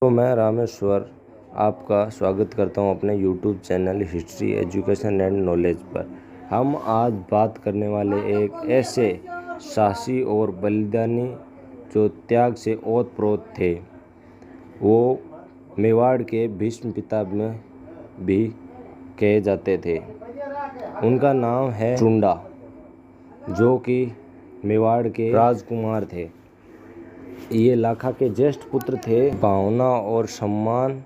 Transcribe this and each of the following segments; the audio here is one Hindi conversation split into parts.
तो मैं रामेश्वर आपका स्वागत करता हूं अपने YouTube channel history education and knowledge पर। हम आज बात करने वाले एक ऐसे साहसी और बलिदानी जो त्याग से ओतप्रोत थे। वो मेवाड़ के भीष्म पिता में भी कहे जाते थे। उनका नाम है चुंडा, जो कि मेवाड़ के राजकुमार थे। ये लाखा के ज्येष्ठ पुत्र थे। भावना और सम्मान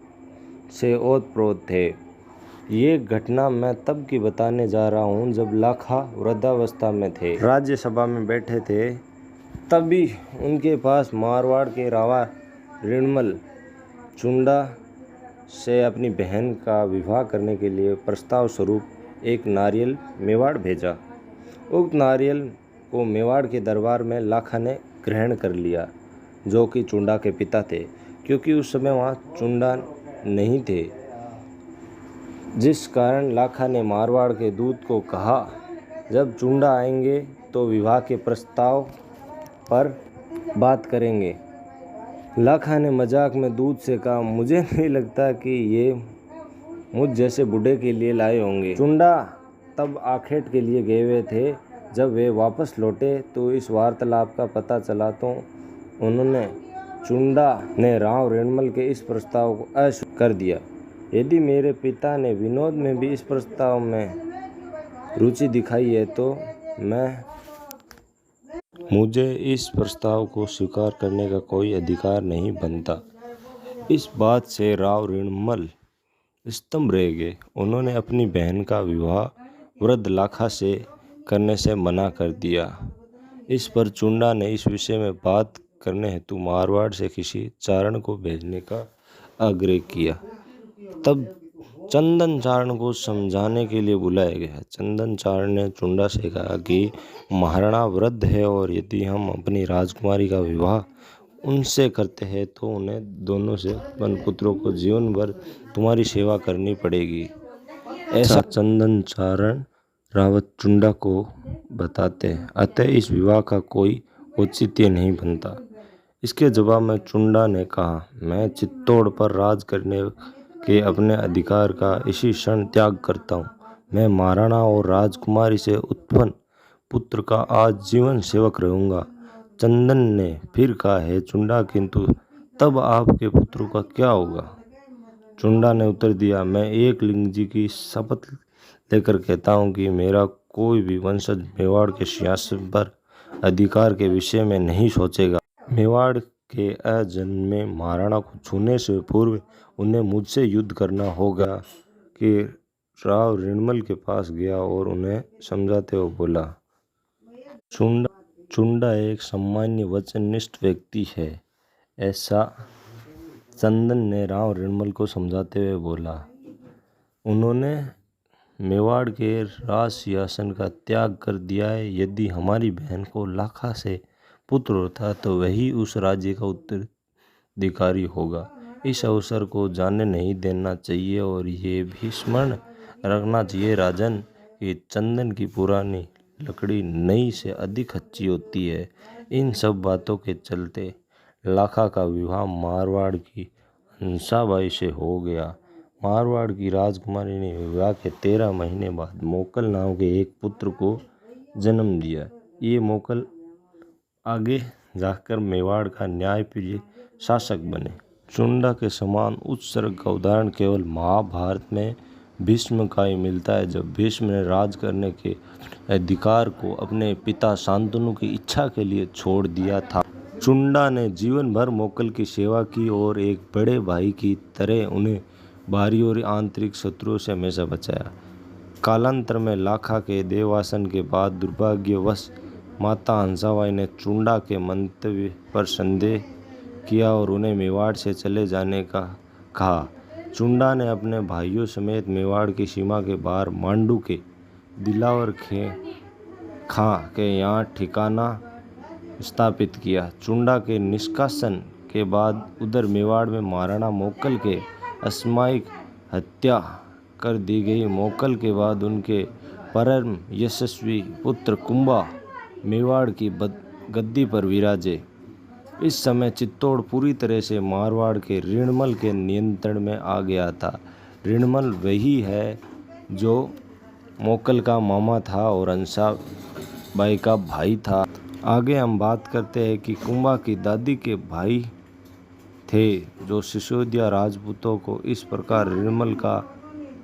से ओतप्रोत थे। ये घटना मैं तब की बताने जा रहा हूँ जब लाखा वृद्धावस्था में थे, राज्यसभा में बैठे थे। तभी उनके पास मारवाड़ के राजा ऋणमल चुंडा से अपनी बहन का विवाह करने के लिए प्रस्ताव स्वरूप एक नारियल मेवाड़ भेजा। उक्त नारियल को मेवाड़ के दरबार में लाखा ने ग्रहण कर लिया, जो कि चुंडा के पिता थे, क्योंकि उस समय वहाँ चुंडा नहीं थे। जिस कारण लाखा ने मारवाड़ के दूत को कहा, जब चुंडा आएंगे तो विवाह के प्रस्ताव पर बात करेंगे। लाखा ने मजाक में दूत से कहा, मुझे नहीं लगता कि ये मुझ जैसे बूढ़े के लिए लाए होंगे। चुंडा तब आखेट के लिए गए हुए थे। जब वे वापस लौटे तो इस वार्तालाप का पता चला तो उन्होंने चुंडा ने राव ऋणमल के इस प्रस्ताव को अस्वीकार कर दिया। यदि मेरे पिता ने विनोद में भी इस प्रस्ताव में रुचि दिखाई है तो मुझे इस प्रस्ताव को स्वीकार करने का कोई अधिकार नहीं बनता। इस बात से राव ऋणमल स्तंभ रह गए। उन्होंने अपनी बहन का विवाह वृद्ध लाखा से करने से मना कर दिया। इस पर चुंडा ने इस विषय में बात करने हेतु मारवाड़ से किसी चारण को भेजने का आग्रह किया। तब चंदन चारण को समझाने के लिए बुलाया गया। चंदन चारण ने चुंडा से कहा कि महाराणा वृद्ध है और यदि हम अपनी राजकुमारी का विवाह उनसे करते हैं तो उन्हें दोनों से उत्पन्न पुत्रों को जीवन भर तुम्हारी सेवा करनी पड़ेगी। ऐसा चंदन चारण रावत चुंडा को बताते हैं, अतः इस विवाह का कोई औचित्य नहीं बनता। इसके जवाब में चुंडा ने कहा, मैं चित्तौड़ पर राज करने के अपने अधिकार का इसी क्षण त्याग करता हूँ। मैं महाराणा और राजकुमारी से उत्पन्न पुत्र का आजीवन सेवक रहूँगा। चंदन ने फिर कहा, है चुंडा, किंतु तब आपके पुत्रों का क्या होगा? चुंडा ने उत्तर दिया, मैं एक लिंग जी की शपथ लेकर कहता हूँ कि मेरा कोई भी वंशज मेवाड़ के सिंहासन पर अधिकार के विषय में नहीं सोचेगा। मेवाड़ के अजन्मे महाराणा को छूने से पूर्व उन्हें मुझसे युद्ध करना होगा। कि राव ऋणमल के पास गया और उन्हें समझाते हुए बोला, चुंडा एक सामान्य वचननिष्ठ व्यक्ति है। ऐसा चंदन ने राव ऋणमल को समझाते हुए बोला। उन्होंने मेवाड़ के राज सिंहासन का त्याग कर दिया है। यदि हमारी बहन को लाखा से पुत्र होता तो वही उस राज्य का उत्तराधिकारी होगा। इस अवसर को जाने नहीं देना चाहिए और ये भी स्मरण रखना चाहिए राजन कि चंदन की पुरानी लकड़ी नई से अधिक अच्छी होती है। इन सब बातों के चलते लाखा का विवाह मारवाड़ की हंसाबाई से हो गया। मारवाड़ की राजकुमारी ने विवाह के 13 महीने बाद मोकल नाम के एक पुत्र को जन्म दिया। ये मोकल आगे जाकर मेवाड़ का न्यायप्रिय शासक बने। चुंडा के समान उत्सर्ग का उदाहरण केवल महाभारत में भीष्म का ही मिलता है, जब भीष्म ने राज करने के अधिकार को अपने पिता शांतनु की इच्छा के लिए छोड़ दिया था। चुंडा ने जीवन भर मोकल की सेवा की और एक बड़े भाई की तरह उन्हें बाहरी और आंतरिक शत्रुओं से हमेशा बचाया। कालांतर में लाखा के देवासन के बाद दुर्भाग्यवश माता हंसाबाई ने चुंडा के मंतव्य पर संदेह किया और उन्हें मेवाड़ से चले जाने का कहा। चुंडा ने अपने भाइयों समेत मेवाड़ की सीमा के बाहर मांडू के दिलावर खां के यहाँ ठिकाना स्थापित किया। चुंडा के निष्कासन के बाद उधर मेवाड़ में महाराणा मोकल के असामयिक हत्या कर दी गई। मोकल के बाद उनके परम यशस्वी पुत्र कुंभा मेवाड़ की गद्दी पर विराजे। इस समय चित्तौड़ पूरी तरह से मारवाड़ के ऋणमल के नियंत्रण में आ गया था। ऋणमल वही है जो मोकल का मामा था और हंसा बाई का भाई था। आगे हम बात करते हैं कि कुंभा की दादी के भाई थे जो सिसोदिया राजपूतों को इस प्रकार ऋणमल का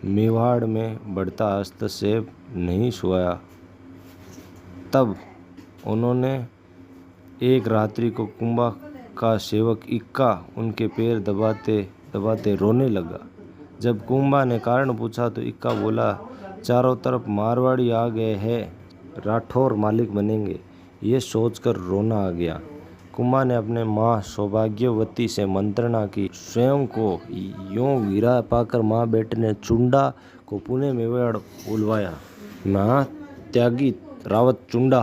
मेवाड़ में बढ़ता हस्तक्षेप नहीं सोया। तब उन्होंने एक रात्रि को कुंभा का सेवक इक्का उनके पैर दबाते दबाते रोने लगा। जब कुंभा ने कारण पूछा तो इक्का बोला, चारों तरफ मारवाड़ी आ गए हैं, राठौर मालिक बनेंगे। ये सोचकर रोना आ गया। कुंभा ने अपने माँ सौभाग्यवती से मंत्रणा की। स्वयं को यूं गिरा पाकर माँ बेटे ने चुंडा को पुणे मेवाड़ बुलवाया। ना त्यागी रावत चुंडा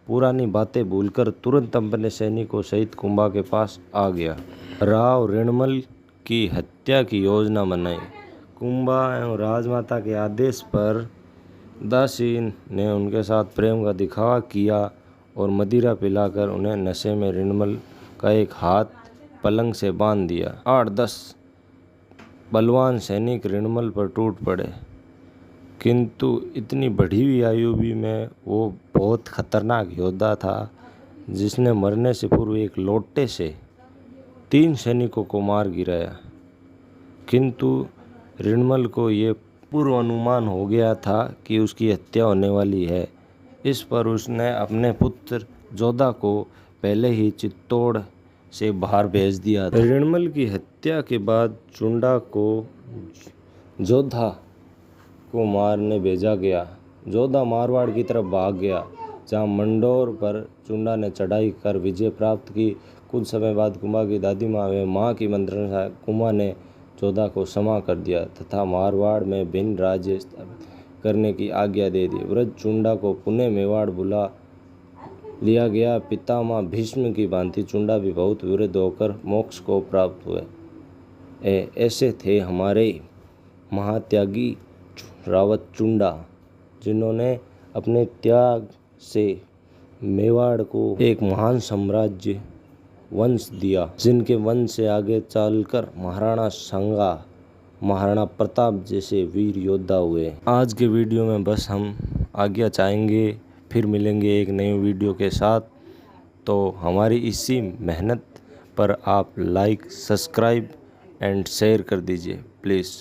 पुरानी बातें भूलकर तुरंत अपने सैनिकों सहित कुंभा के पास आ गया। राव ऋणमल की हत्या की योजना बनाई। कुंभा एवं राजमाता के आदेश पर दासी ने उनके साथ प्रेम का दिखावा किया और मदिरा पिलाकर उन्हें नशे में ऋणमल का एक हाथ पलंग से बांध दिया। 8-10 बलवान सैनिक ऋणमल पर टूट पड़े, किंतु इतनी बढ़ी हुई आयु भी में वो बहुत खतरनाक योद्धा था, जिसने मरने से पूर्व एक लोटे से 3 सैनिकों को मार गिराया। किंतु ऋणमल को ये पूर्व अनुमान हो गया था कि उसकी हत्या होने वाली है। इस पर उसने अपने पुत्र जोधा को पहले ही चित्तौड़ से बाहर भेज दिया था। ऋणमल की हत्या के बाद चुंडा को जोधा को मारने भेजा गया। जोधा मारवाड़ की तरफ भाग गया, जहां मंडोर पर चुंडा ने चढ़ाई कर विजय प्राप्त की। कुछ समय बाद कुंभा की दादी माँ व माँ की मंत्रणा से कुंभा ने जोधा को क्षमा कर दिया तथा मारवाड़ में भिन्न राज्य स्थापित करने की आज्ञा दे दी। वृद्ध चुंडा को पुणे मेवाड़ बुला लिया गया। पितामह भीष्म की भांति चुंडा भी बहुत वृद्ध होकर मोक्ष को प्राप्त हुए। ऐसे थे हमारे महात्यागी रावत चुंडा, जिन्होंने अपने त्याग से मेवाड़ को एक महान साम्राज्य वंश दिया, जिनके वंश से आगे चलकर महाराणा सांगा, महाराणा प्रताप जैसे वीर योद्धा हुए। आज के वीडियो में बस हम आज्ञा चाहेंगे, फिर मिलेंगे एक नई वीडियो के साथ। तो हमारी इसी मेहनत पर आप लाइक, सब्सक्राइब एंड शेयर कर दीजिए प्लीज़।